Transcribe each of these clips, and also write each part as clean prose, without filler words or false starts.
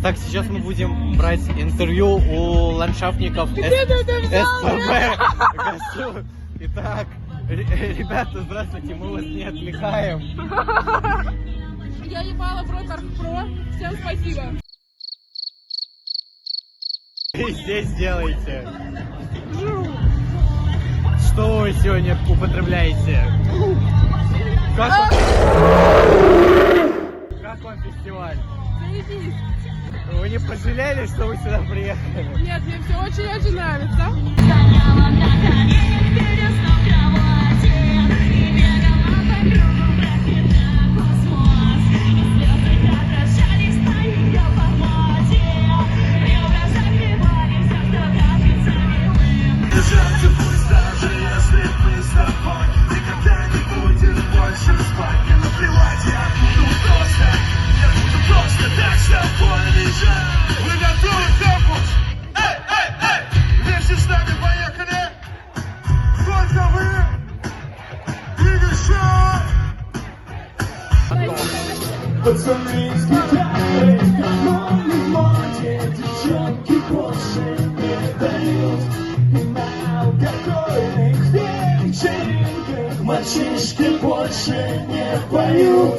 Так, сейчас мы будем брать интервью у ландшафтников СПБ. Итак, ребята, здравствуйте, мы вас не отвлекаем. Я ебала в рот Арт-Про. Всем спасибо. Что здесь делаете? Что вы сегодня употребляете? Как вам фестиваль? Заебись. Вы не пожалели, что вы сюда приехали? Нет, мне все очень-очень нравится. Пацаны с гитарой, но не моде, девчонки больше не дают. И на алкогольных вечеринках мальчишки больше не поют.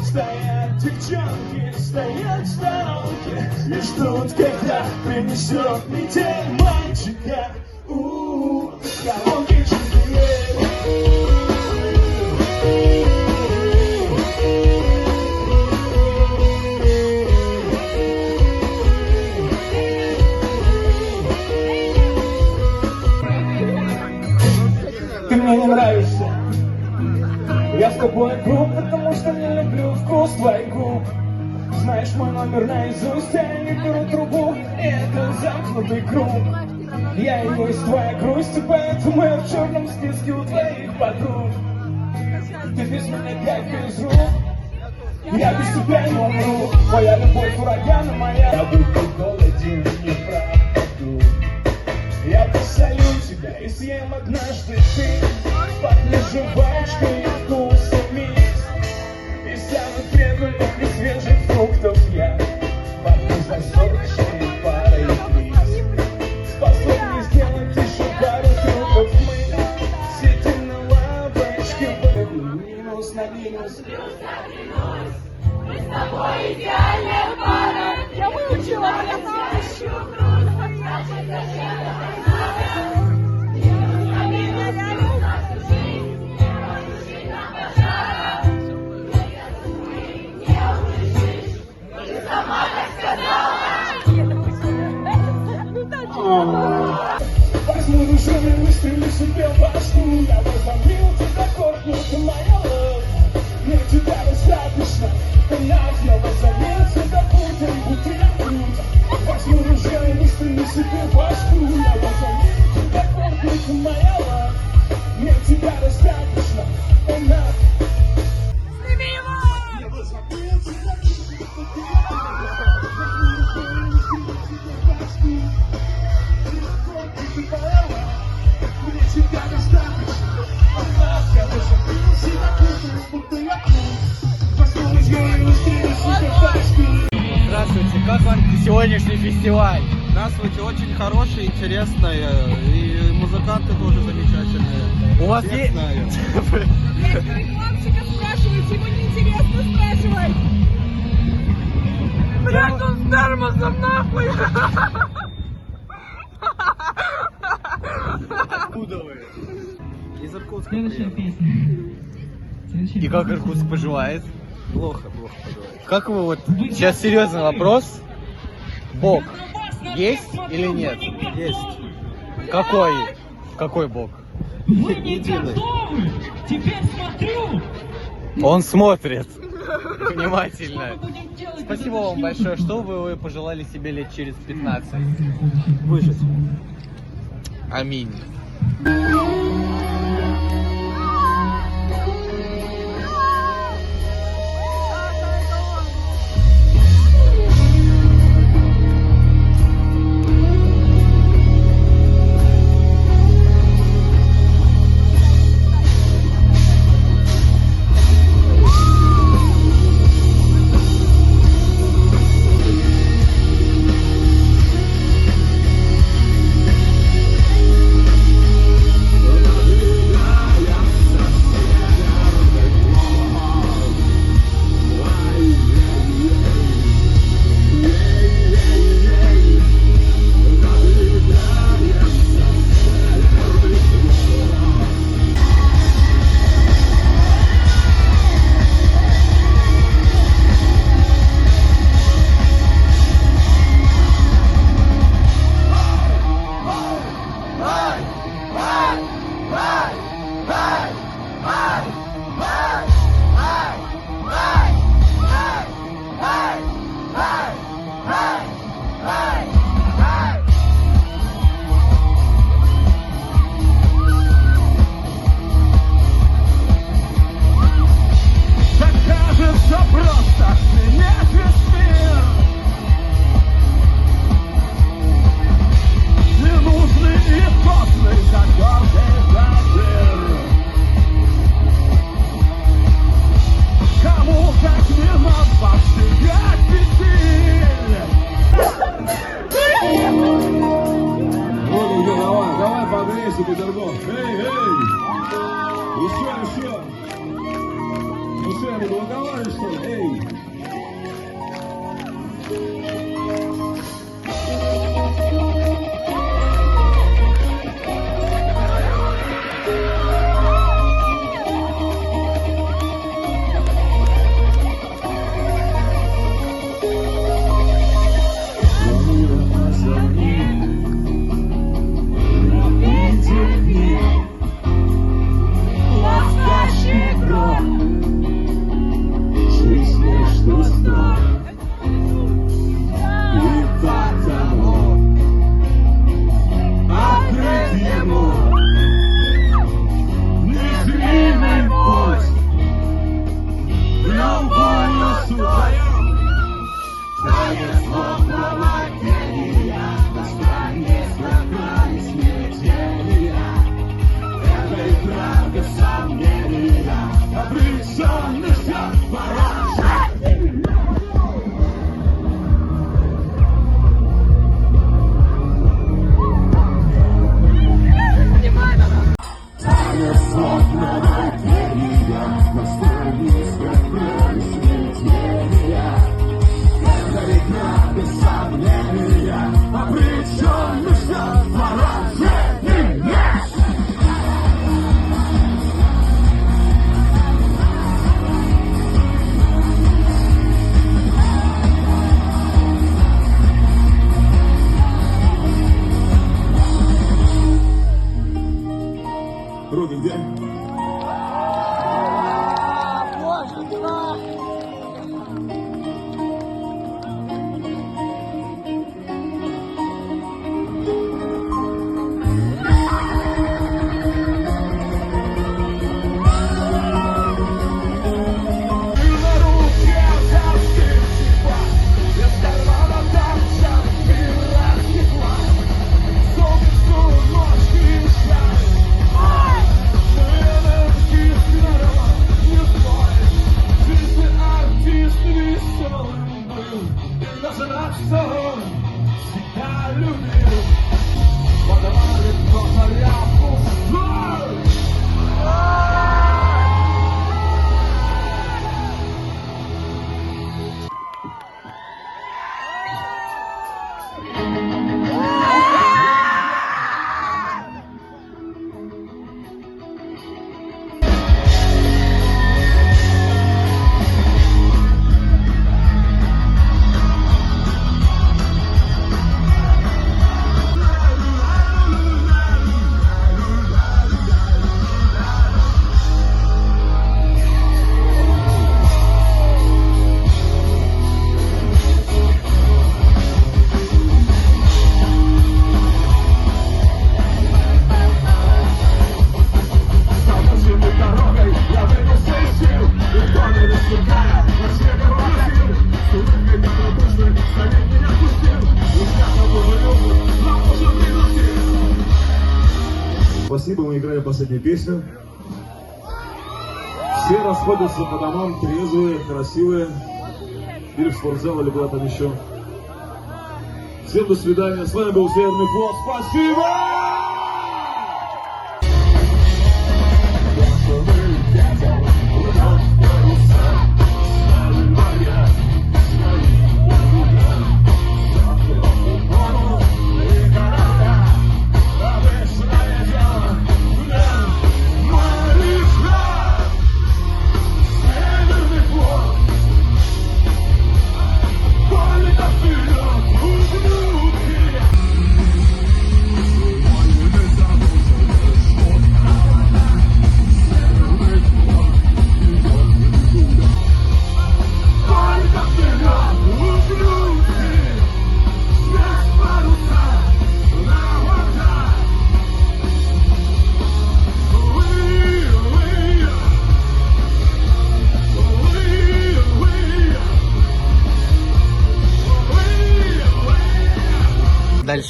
Стоят девчонки, стоят в сторонке и ждут, когда принесет метель мальчика. Колонки Ты мне не нравишься. Я с тобой груб, потому что не люблю вкус твоих губ. Знаешь мой номер наизусть, я не беру трубу. И это замкнутый круг. Я и есть твоя грусть, и поэтому я в черном списке у твоих подруг. Ты без меня как без рук. Я без тебя не умру. Моя любовь урагана моя. Я буду голоден, не пропаду. Я посолю тебя и съем однажды ты. Пахнет жвачкой и вкусами. И самый преданный из свежих фруктов я. Пахну засохшей парой приз. Способны сделать еще пару трюков мы. Сидим на лавочке. Минус на минус. Мы с тобой идеальная пара. Я выучила, я знаю. Возьму ружье и выстрелю себе в башню. Я возомнил тебя корпус, ты моя лove. Мне тебя достаточно, я возомнил тебя путем, будто я крут. Возьму ружье и выстрелю себе в башню. Я возомнил тебя корпус, ты моя love. Мне тебя достаточно, enough. Сними его! Я возомнил тебя путем, возьму ружье и выстрелю себе в башню. Мне тебя достаточно. Я возомнил себя путем, будто я крут. Возьму ружье и выстрелю себе в башню. Здравствуйте, как вам сегодняшний фестиваль? Здравствуйте, очень хороший, интересное, и музыканты тоже замечательные. У вас Всех есть... знаю. Блять, рекламщика спрашивайте, ему неинтересно спрашивать. Блять, он с термосом нахуй. Откуда вы? Из Иркутска Следующая приехал. песня. И как Иркутск поживает? Плохо поживает. Как вы вот... Сейчас серьезный вопрос. Бог есть или нет? Есть. Какой? Какой Бог? Вы не Единый. готовы? Теперь смотрю. Он смотрит внимательно. Будем делать Спасибо вам большое. Что бы вы пожелали себе лет через 15? Выжить. Аминь. Так кажется просто, нет весь мир. Ненужный и тосный загорный дозир. Кому как не нам постигать петель. Ну, давай погрейся, Петергоф. Эй! Еще! Ну что, я буду уговаривать, что ли? Эй! Руки где? Спасибо, мы играли последнюю песню. Все расходятся по домам, трезвые, красивые. Или в спортзал, или куда там еще. Всем до свидания. С вами был Северный флот. Спасибо!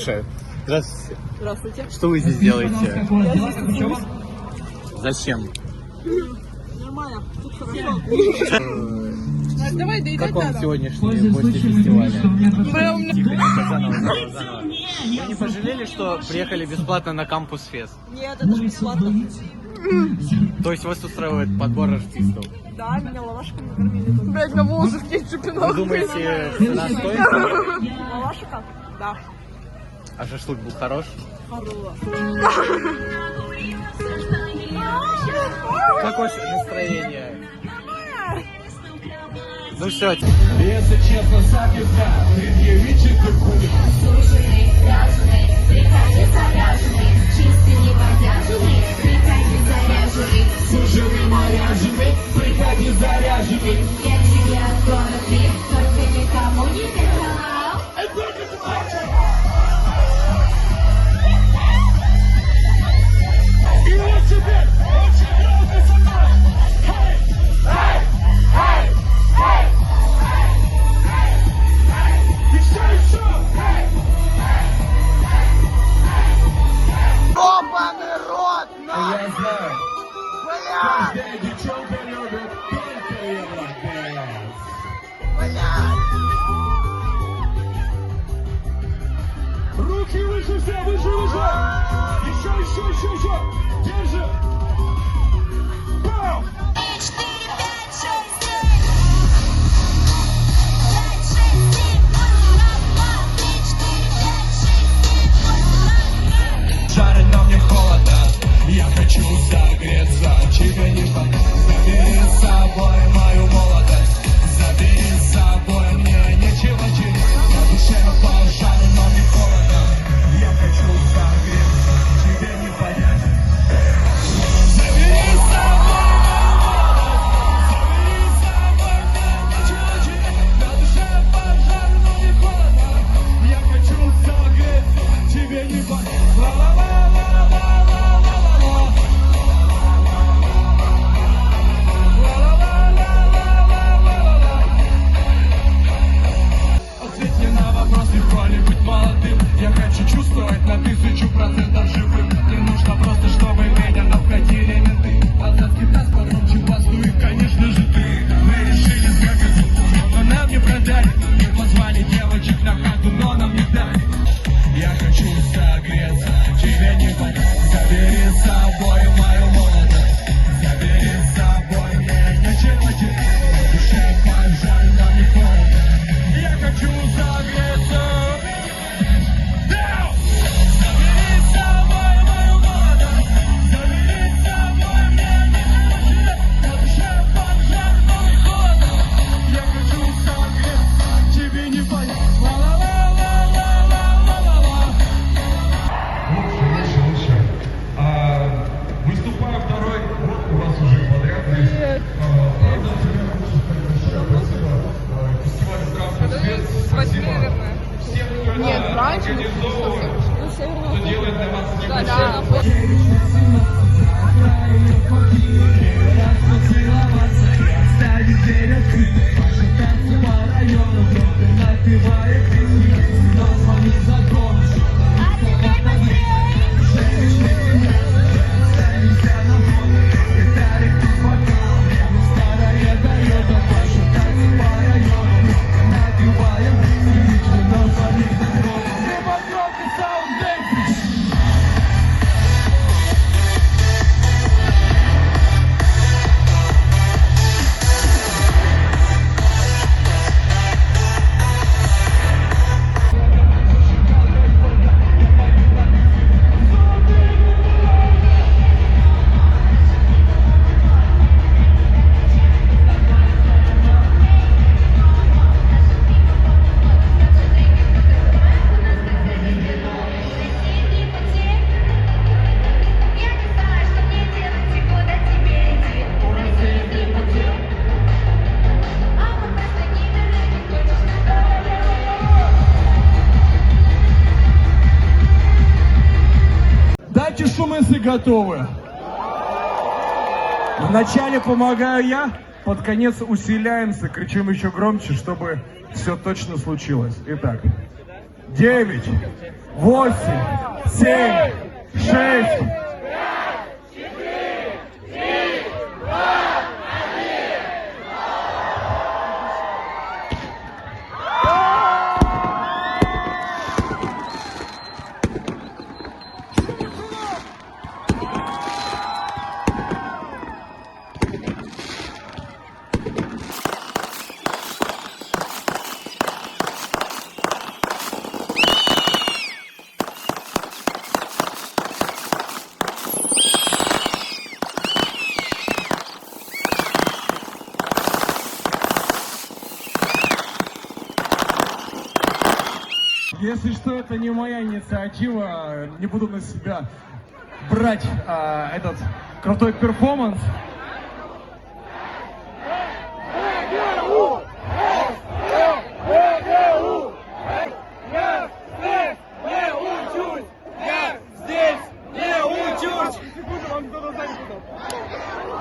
Слушай, здравствуйте. Здравствуйте. Что вы здесь делаете? Я здесь тусуюсь. Зачем? Нормально. Тут хорошо. Давай, доедать Как вам надо. сегодняшние гости фестиваля? Бля, у меня- Тихо, заново. Вы не пожалели, что приехали бесплатно на кампус фест? Нет, это же бесплатно. То есть вас устраивает подбор артистов? Да, меня лавашками накормили. Блять, на волосы в кетчупе Вы думаете, цена стоит? Лавашка? Да. А шашлык был хорош? Как ваше настроение? Ну все, Если честно, сам не знаю, предъявите документ. Суженый, ряженый, приходи заряженный, чистый, не подяженный, приходи заряженный, Суженый, наряженный, приходи заряженный. я тебе открою дверь, только никому не передавал. И вот теперь очень громко со мной. Эй, эй, эй, эй, эй. Еще. Ёбаный рот! Я знаю. Каждая девчонка любит только Евродэнс. Руки выше все, выше. Еще. Держи. Бам! 4, 5, 6, 7. 5, 6, 7, 1, 2, 3, 4, 5, 6, 7, 1, 2, 3. Жарит, но мне холодно. Я хочу согреться. Тебе не понять. Забери с собой мою молодость. Забери с собой, мне нечего терять. На душе пожару, но мне холодно. Я хочу согреться. Тебе не понять. Забери с собой мою молодость. Забери с собой, мне нечего терять. На душе пожару, но мне холодно. Я хочу согреться. Тебе не понять. Ответь мне на вопрос, легко ли быть молодым. Я хочу чувствовать на 1000% живым. Не нужно просто, чтобы меня обходили менты. Полцатский паспорт, чувствую, и, конечно же, ты. Мы решили сбегать, но нам не продали. Мы позвали девочек на хату, но нам не дали. Я хочу согреться, тебе не понять. Забери с собой мою молодость. Забери с собой, мне нечего терять. В душе пожар, но не холодно. Я хочу согреться. Забери с собой мою молодость. Забери с собой, мне нечего терять. В душе пожар, но не холодно. Я хочу согреться, тебе не понять. Лучше. Выступаю второй год у вас уже подряд. Правда, фестиваль «Здравствуй, свет». Спасибо всем, кто Нет, раньше. организовывает, Ну, все кто равно. делает для вас Да, небольшой. А теперь быстрее! Дайте шум, если готовы. Вначале помогаю я, под конец усиляемся, кричим еще громче, чтобы все точно случилось. Итак, 9, 8, 7, 6. Если что, это не моя инициатива, не буду на себя брать этот крутой перформанс.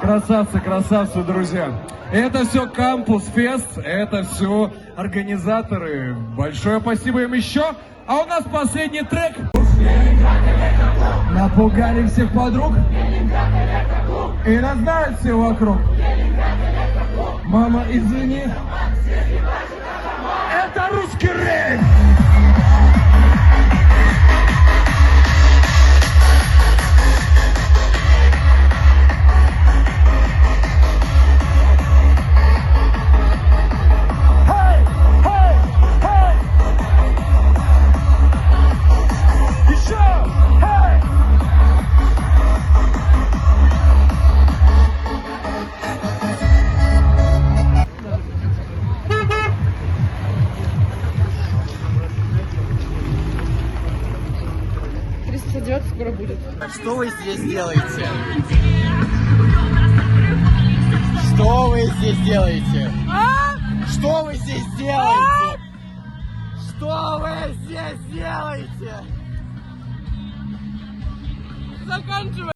Красавцы, красавцы, друзья. Это все Кампус Фест, это все организаторы. Большое спасибо им еще. А у нас последний трек. Напугали всех подруг и разнают все вокруг. Мама, извини. Это русский рэп. Идет, скоро будет. Что вы здесь делаете? Что вы здесь делаете? Что вы здесь делаете? Что вы здесь делаете? Заканчивай.